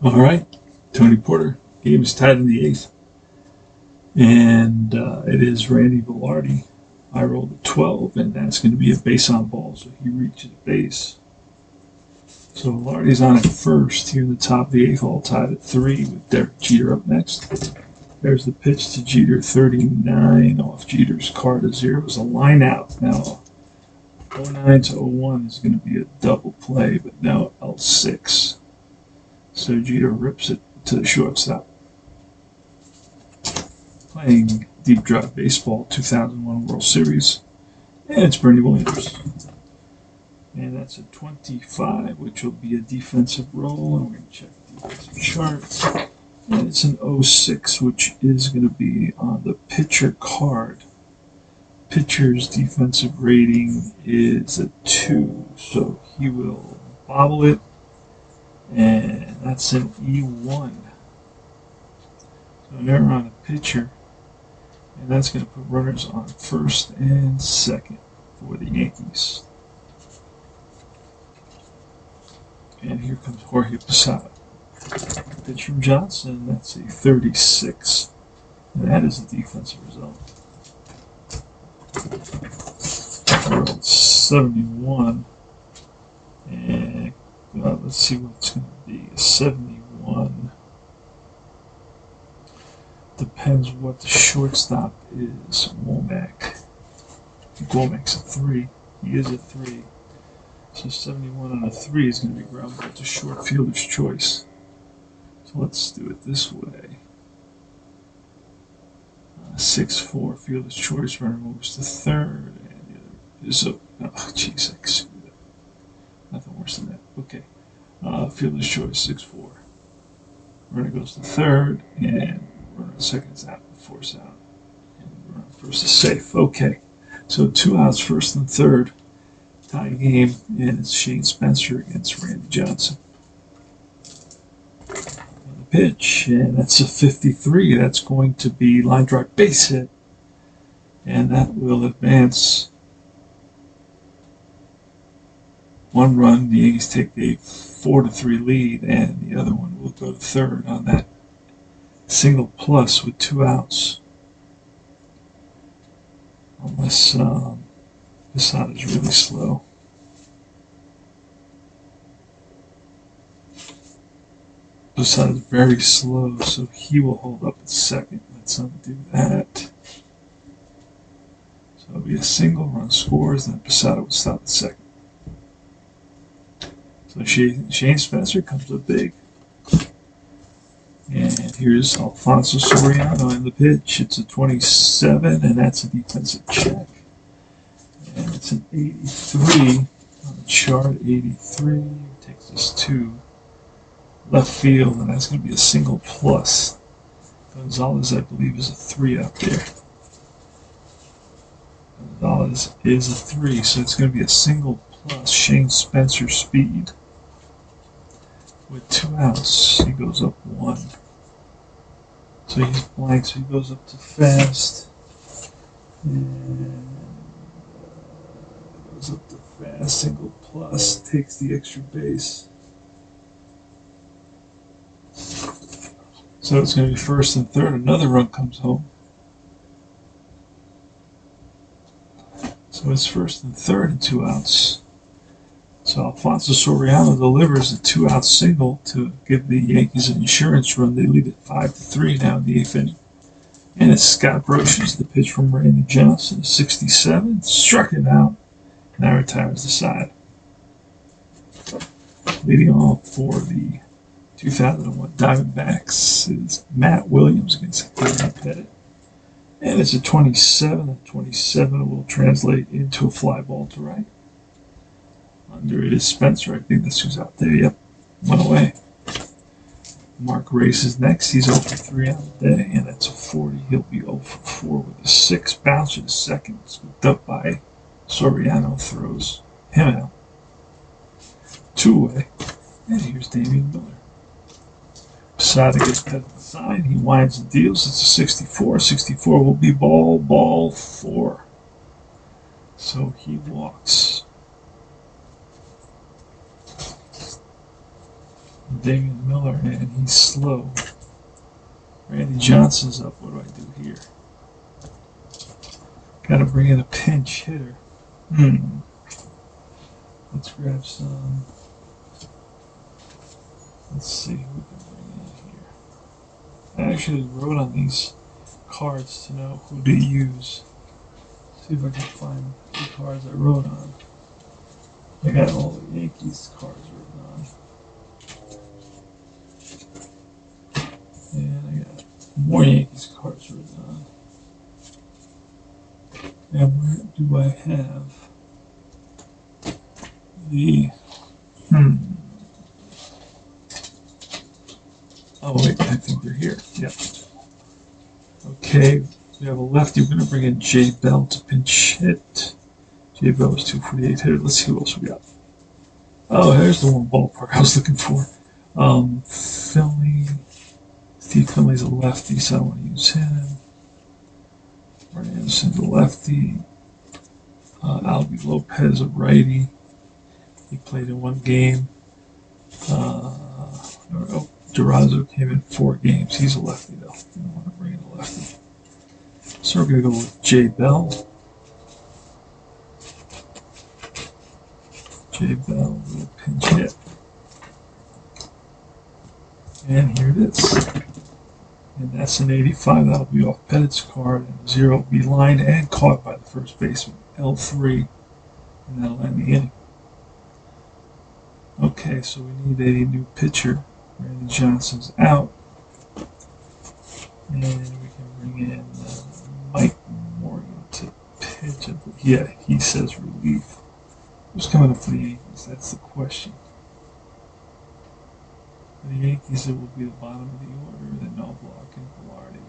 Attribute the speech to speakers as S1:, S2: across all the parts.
S1: All right, Tony Porter. Game is tied in the eighth, and it is Randy Velarde. I rolled a 12, and that's going to be a base on ball, so he reaches base. So Velarde's on at first here in the top of the eighth, all tied at 3 with Derek Jeter up next. There's the pitch to Jeter, 39 off Jeter's card to 0. It was a line out. Now, 09 to 01 is going to be a double play, but now L6. So Jeter rips it to the shortstop. Playing Deep Drive Baseball 2001 World Series. And it's Bernie Williams. And that's a 25, which will be a defensive roll. And we're going to check the defensive chart. And it's an 06, which is going to be on the pitcher card. Pitcher's defensive rating is a 2, so he will bobble it. And that's an E1. So an error on a pitcher. And that's going to put runners on first and second for the Yankees. And here comes Jorge Posada. Pitch from Johnson, that's a 36. And that is a defensive result. 71. And let's see what it's going to be. A 71. Depends what the shortstop is. Womack. Womack's a 3. He is a 3. So 71 on a 3 is going to be ground ball to short fielder's choice. So let's do it this way. 6-4 fielder's choice. Runner moves to third. And the other is a... Oh, jeez, I screwed up. Nothing worse than that. Okay. Fielder's choice, 6-4. Runner goes to third. And runner second is out. Force out. And runner first is safe. Okay. So 2 outs, first and third. Tie game, and it's Shane Spencer against Randy Johnson. And the pitch, and that's a 53. That's going to be line drive base hit, and that will advance 1 run. The Yankees take a 4-3 lead, and the other one will go to third on that single plus with 2 outs. Unless Posada is really slow. Posada is very slow, so he will hold up at second. Let's undo that. So it'll be a single, run scores, then Posada will stop at second. So Shane Spencer comes up big. And here's Alfonso Soriano in the pitch. It's a 27, and that's a defensive check. And it's an 83 on the chart. 83 takes us to left field, and that's going to be a single plus. Gonzalez, I believe, is a 3 out there. Gonzalez is a 3, so it's going to be a single plus Shane Spencer speed. With 2 outs, he goes up 1. So he's blank, so he goes up to fast. And goes up to fast, single plus, takes the extra base. So it's going to be first and third. Another run comes home. So it's first and third and 2 outs. So Alfonso Soriano delivers a 2-out single to give the Yankees an insurance run. They lead it 5-3 now in the 8th inning. And it's Scott Brosius, the pitch from Randy Johnson, 67, struck him out. Now retires the side. Leading off for the 2001 Diamondbacks is Matt Williams against Gary Pettit. And it's a 27. A 27 will translate into a fly ball to right. Under it is Spencer. I think this was out there. Yep. Went away. Mark Race is next. He's 0 for 3 on the day, and that's a 40. He'll be 0 for 4 with a 6. Bounce to second. Scooped up by Soriano. Throws him out. 2 away. And here's Damian Miller. Posada gets pet the sign. He winds and deals. It's a 64. 64 will be ball 4. So he walks. Damian Miller, and he's slow. Randy Johnson's up. What do I do here? Got to bring in a pinch hitter. Let's grab some. Let's see who we can bring in here. I actually wrote on these cards to know who to use. See if I can find the cards I wrote on. I got all the Yankees cards written on. And I got more Yankees cards written on. And where do I have the Oh wait, I think they're here. Yep. Okay, we have a lefty. We're gonna bring in Jay Bell to pinch hit. Jay Bell was 248 hitter. Let's see who else we got. Oh, here's the one ballpark I was looking for. Finley. Steve Finley's a lefty, so I don't want to use him. Brian Anderson's a lefty. Albie Lopez, a righty. He played in one game. Durazo came in 4 games. He's a lefty, though. You don't want to bring in a lefty. So we're going to go with Jay Bell. Jay Bell, little pinch hit. And here it is. And that's an 85. That'll be off Pettit's card. And 0 will be lined and caught by the first baseman. L3. And that'll end the inning. Okay, so we need a new pitcher. Randy Johnson's out. And we can bring in Mike Morgan to pitch. Yeah, he says relief. Who's coming up for the Yankees? That's the question. For the Yankees, it will be the bottom of the order, then Knobloch and Velarde.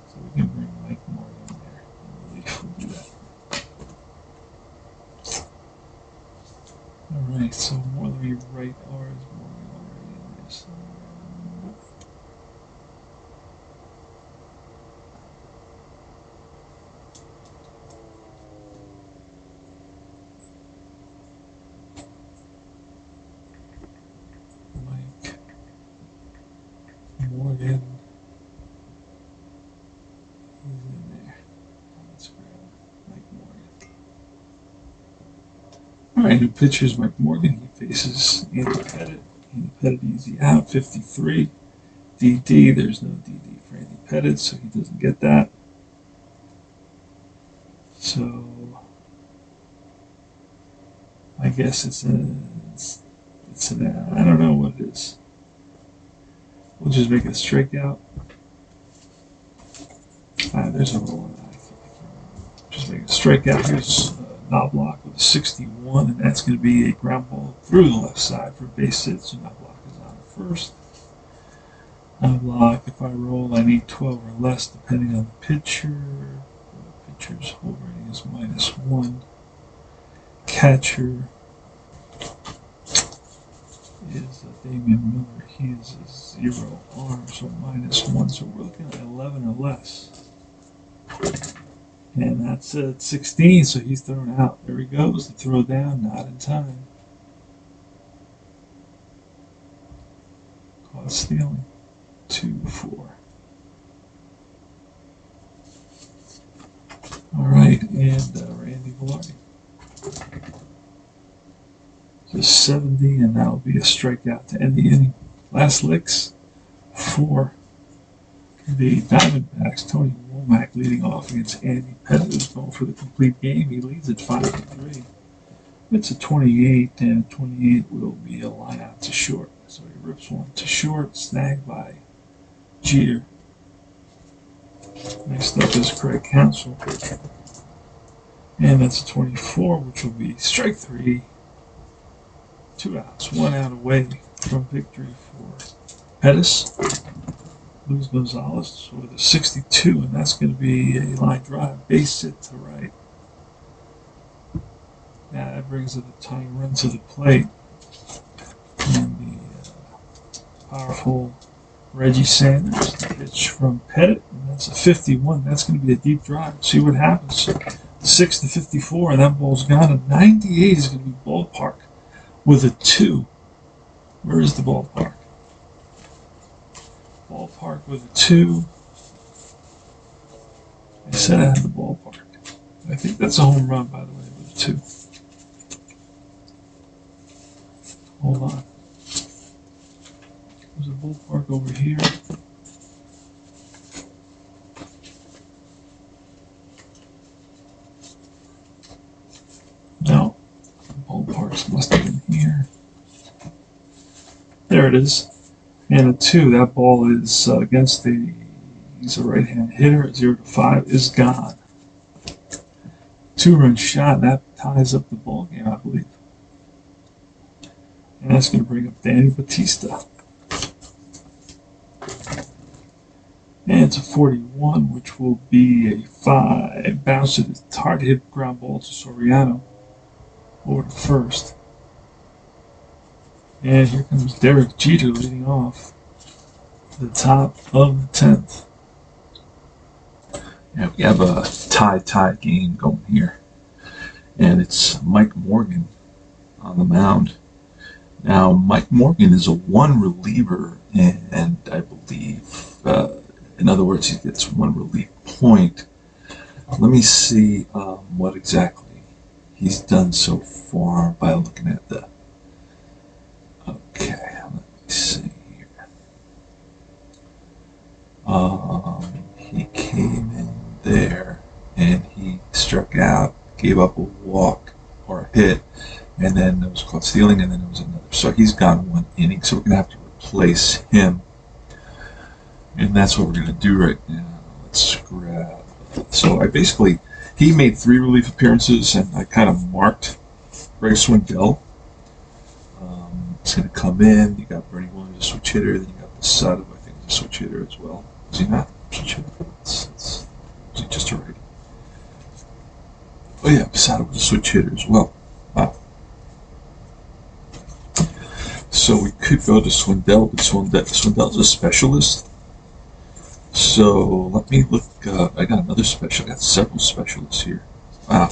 S1: So we can bring Mike Morgan there. And relief will do that. Alright, so more than we write ours, Morgan already in there somewhere. Mike Morgan. He's in there. Let's grab Mike Morgan. Alright, new pitcher's Mike Morgan. He faces Andy Pettit. Andy Pettit easy out, 53. DD, there's no DD for Andy Pettit, so he doesn't get that. So, I guess it's an, I don't know what it is. We'll just make it a strikeout. There's a roll on that. Just make it a strikeout. Here's Knobloch with a 61, and that's going to be a ground ball through the left side for base hit. So Knobloch is on first. Knobloch, if I roll, I need 12 or less, depending on the pitcher. The pitcher's hold rating is -1. Catcher is Damian Miller. He is a 0 arm, so -1. So we're looking at 11 or less. And that's at 16, so he's thrown out. There he goes, the throw down, not in time. Caught stealing. 2-4. All right, and Randy Velarde. Just 70, and that'll be a strikeout to end the inning. Last licks for the Diamondbacks. Tony Womack leading off against Andy Pettit, who's going for the complete game. He leads at 5-3. It's a 28, and 28 will be a line out to short. So he rips one to short, snagged by Jeter. Next up is Craig Counsell. And that's a 24, which will be strike 3. 2 outs, 1 out away from victory for Pettis. Luis Gonzalez with a 62, and that's going to be a line drive, base hit to right. Now that brings the tying run to the plate. And the powerful Reggie Sanders pitch from Pettit, and that's a 51. That's going to be a deep drive. See what happens. 6-54, and that ball's gone. A 98 is going to be ballpark with a 2. Where is the ballpark? Ballpark with a 2. I said I had the ballpark. I think that's a home run, by the way, with a 2. Hold on. There's a ballpark over here. No, the ballparks must have been here. There it is. And a 2. That ball is against the. He's a right-hand hitter at 0-5. Is gone. 2-run shot. That ties up the ball game, I believe. And that's going to bring up Danny Batista. And it's a 41, which will be a 5. Bounce to the hard hit ground ball to Soriano over to first. And here comes Derek Jeter leading off the top of the 10th.
S2: Yeah, we have a tie game going here. And it's Mike Morgan on the mound. Now, Mike Morgan is a 1 reliever, and I believe, in other words, he gets 1 relief point. Let me see what exactly he's done so far by looking at the. Okay, let me see here. He came in there and he struck out, gave up a walk or a hit, and then it was caught stealing, and then it was another. So he's gone 1 inning, so we're going to have to replace him. And that's what we're going to do right now. Let's grab. So he made 3 relief appearances, and I kind of marked Greg Swindell. He's going to come in. You got Bernie Williams, a switch hitter. Then you got Posada, I think, is a switch hitter as well. Is he not? Switch hitter? Is he just a righty? Oh, yeah, Posada was a switch hitter as well. Wow. So we could go to Swindell, but Swindell's a specialist. So let me look. I got another special. I got several specialists here. Wow.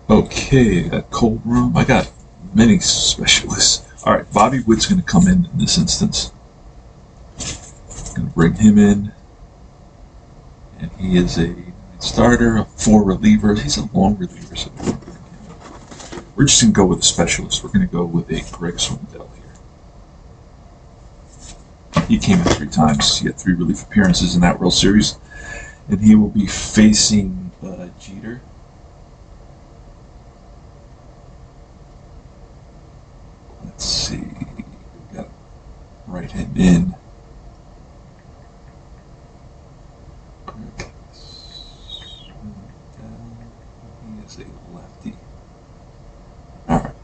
S2: Okay, that cold room. I got many specialists. All right, Bobby Witt's going to come in this instance. Going to bring him in, and he is a starter, a 4 reliever. He's a long reliever, so we're just going to go with a specialist. We're going to go with a Greg Swindell here. He came in 3 times. He had 3 relief appearances in that World Series, and he will be facing Jeter. Let's see. We got right hand in. Greg Swindell. He is a lefty. All right.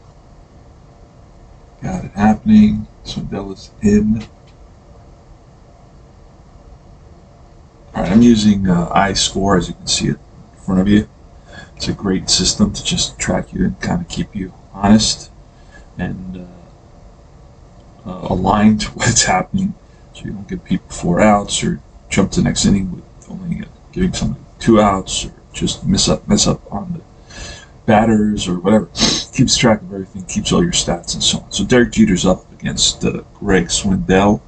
S2: Got it happening. Swindell is in. All right, I'm using iScore, as you can see it in front of you. It's a great system to just track you and kind of keep you honest and aligned to what's happening, so you don't give people 4 outs or jump to the next inning with only giving somebody 2 outs, or just mess up on the batters or whatever. Keeps track of everything, keeps all your stats and so on. So Derek Jeter's up against Greg Swindell.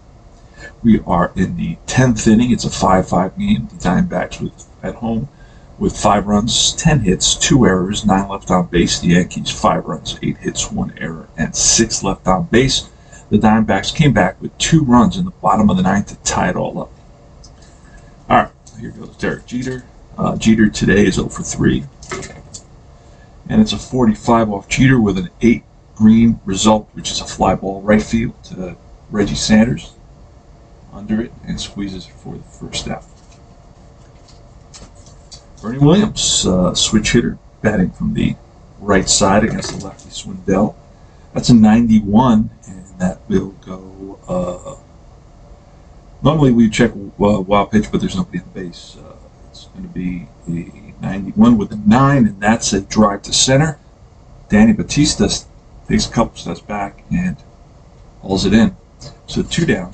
S2: We are in the 10th inning. It's a 5-5 game. The Diamondbacks at home with 5 runs, 10 hits, 2 errors, 9 left on base. The Yankees 5 runs, 8 hits, 1 error, and 6 left on base. The Diamondbacks came back with 2 runs in the bottom of the 9th to tie it all up. All right, here goes Derek Jeter. Jeter today is 0 for 3. And it's a 45 off Jeter with an 8 green result, which is a fly ball right field to Reggie Sanders. Under it and squeezes for the first out. Bernie Williams, switch hitter, batting from the right side against the lefty Swindell. That's a 91, and that will go. Normally we check wild pitch, but there's nobody on base. It's going to be a 91 with a 9, and that's a drive to center. Danny Batista takes a couple steps back and hauls it in. So 2 down.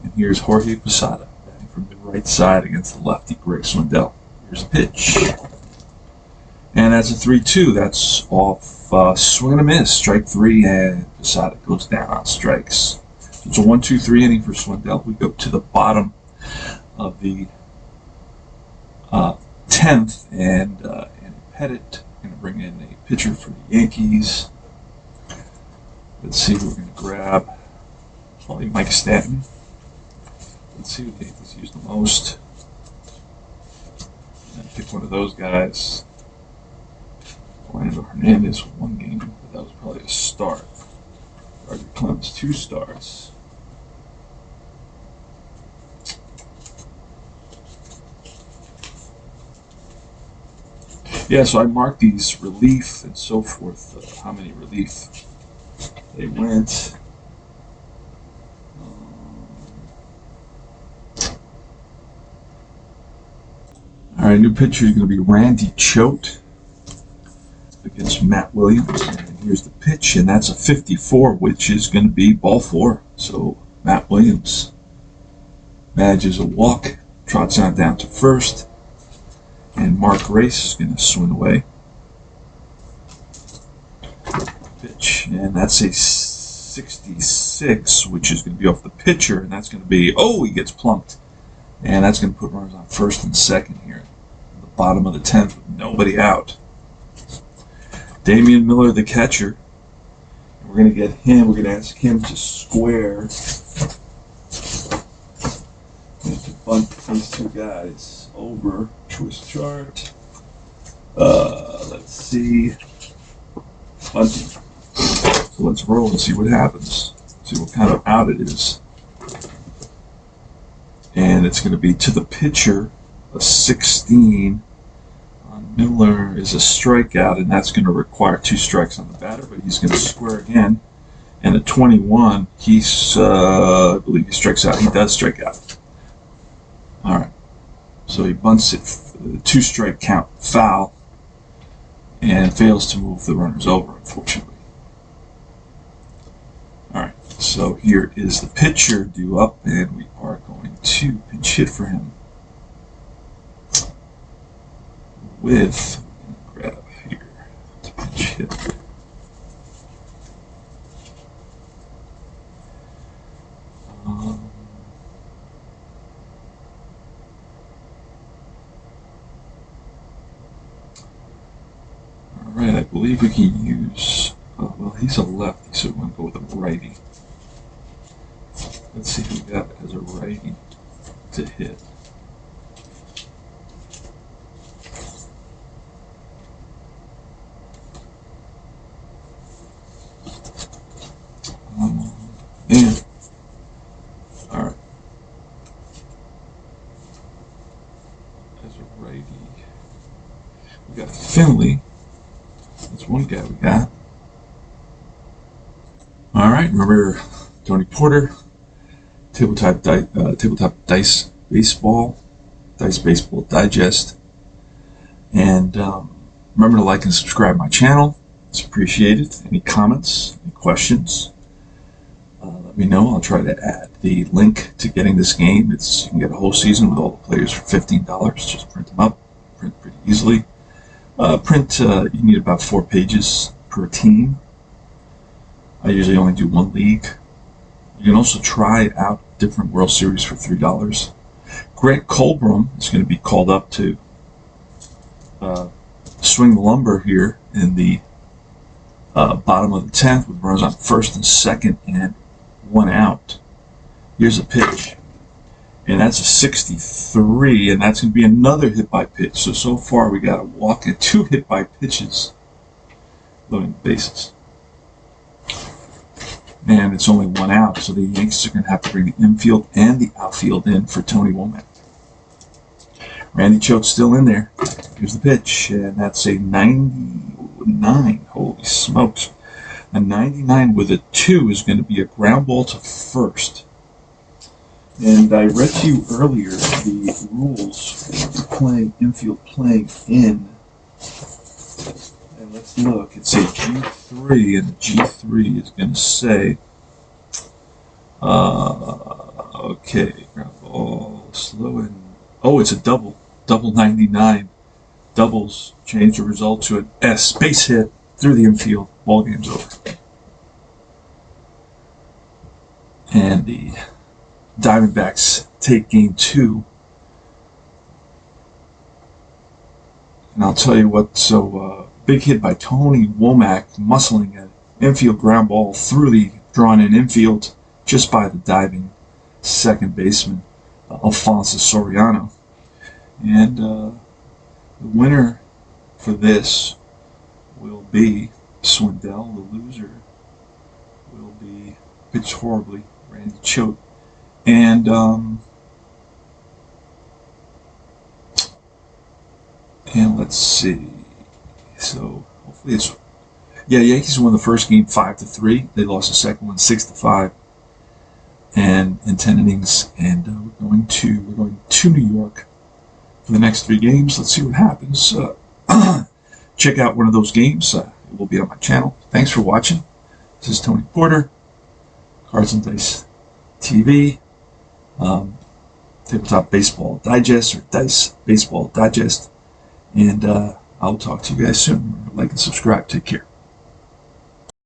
S2: And here's Jorge Posada batting from the right side against the lefty Greg Swindell. Here's a pitch. And that's a 3-2. That's off swing and a miss. Strike 3, and Posada goes down on strikes. So it's a 1-2-3 inning for Swindell. We go to the bottom of the 10th, and Pettit going to bring in a pitcher for the Yankees. Let's see who we're going to grab. Probably Mike Stanton. Let's see who the Yankees use the most. And pick one of those guys. Orlando Hernandez, 1 game, but that was probably a start. Roger Clemens, 2 starts. Yeah, so I marked these relief and so forth, how many relief they went. All right, new pitcher is going to be Randy Choate against Matt Williams. And here's the pitch, and that's a 54, which is going to be ball 4. So Matt Williams manages a walk, trots on down to first, and Mark Race is going to swing away. Pitch, and that's a 66, which is going to be off the pitcher, and that's going to be, he gets plunked. And that's going to put runners on first and second here. At the bottom of the 10th with nobody out. Damian Miller, the catcher. And we're going to get him, we're going to ask him to square. And to bunt these 2 guys over. Choice chart. Let's see. Bunting. So let's roll and see what happens. See what kind of out it is. And it's going to be to the pitcher, a 16 on Miller is a strikeout, and that's going to require 2 strikes on the batter, but he's going to square again. And a 21, I believe he strikes out. He does strike out. All right. So he bunts it, 2-strike count, foul, and fails to move the runners over, unfortunately. All right. So here is the pitcher due up, and we are going to pinch hit for him with, grab here to pinch hit. All right, I believe we can use, well, he's a lefty, so we're going to go with a righty. Let's see who we got as a righty to hit. And all right, as a righty, we got Finley. That's one guy we got. All right, remember Tony Porter. Tabletop Dice Baseball Digest. And remember to like and subscribe my channel. It's appreciated. Any comments, any questions, let me know. I'll try to add the link to getting this game. You can get a whole season with all the players for $15. Just print them up, print pretty easily. You need about 4 pages per team. I usually only do 1 league. You can also try out different World Series for $3. Grant Colbrum is going to be called up to swing the lumber here in the bottom of the 10th with runners on first and second and 1 out. Here's a pitch, and that's a 63, and that's going to be another hit by pitch. So far we got a walk and 2 hit by pitches, loading the bases. And it's only 1 out, so the Yankees are going to have to bring the infield and the outfield in for Tony Womack. Randy Choate's still in there. Here's the pitch, and that's a 99. Holy smokes. A 99 with a 2 is going to be a ground ball to first. And I read to you earlier the rules for playing infield, playing in. And let's look. It's a G3, and the G3 is going to say, okay, ground ball, slow and, it's a double 99 doubles change the result to an S. Base hit through the infield. Ball game's over. And the Diamondbacks take game 2. And I'll tell you what, so big hit by Tony Womack, muscling an infield ground ball through the drawn-in infield just by the diving second baseman, Alfonso Soriano. And the winner for this will be Swindell. The loser will be, pitched horribly, Randy Choate. And let's see. So hopefully it's, yeah, Yankees won the first game 5-3. They lost the second one 6-5, and in 10 innings. And we're going to New York for the next 3 games. Let's see what happens. Check out one of those games. It will be on my channel. Thanks for watching. This is Tony Porter, Cards and Dice TV, Tabletop Baseball Digest, or Dice Baseball Digest. And I'll talk to you guys soon. Like and subscribe. Take care.